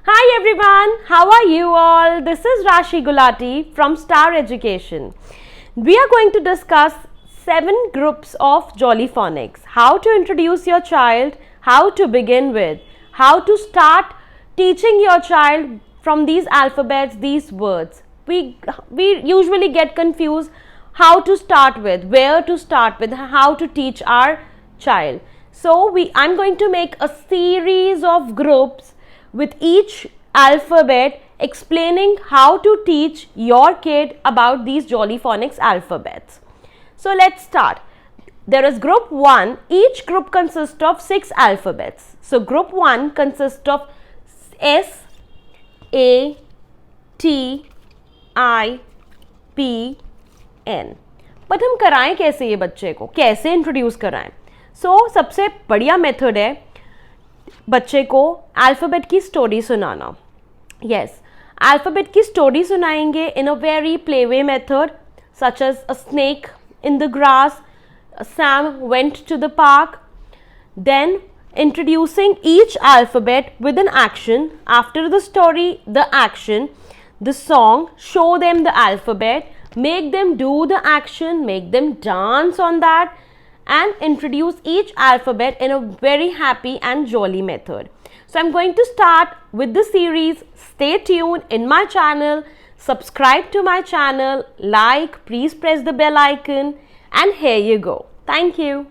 Hi everyone, how are you all? This is Rashi Gulati from Star Education. We are going to discuss 7 groups of Jolly Phonics. How to introduce your child, how to begin with, how to start teaching your child from these alphabets, these words. We usually get confused how to start with, where to start with, how to teach our child. So I'm going to make a series of groups with each alphabet explaining how to teach your kid about these Jolly Phonics alphabets. So let's start. There is group 1. Each group consists of 6 alphabets. So group 1 consists of S, A, T, I, P, N. But हम कराएं कैसे ये बच्चे को, कैसे introduce कराएं? सो सबसे बढ़िया मेथड है बच्चे को अल्फ़ाबेट की स्टोरी सुनाना. यस, अल्फ़ाबेट की स्टोरी सुनाएंगे in a very playway method such as a snake in the grass, Sam went to the park. Then introducing each alphabet with an action. After the story, the action, the song, show them the alphabet, make them do the action, make them dance on that, and introduce each alphabet in a very happy and jolly method. So I'm going to start with the series. Stay tuned in my channel, subscribe to my channel, like, please press the bell icon, and here you go. Thank you.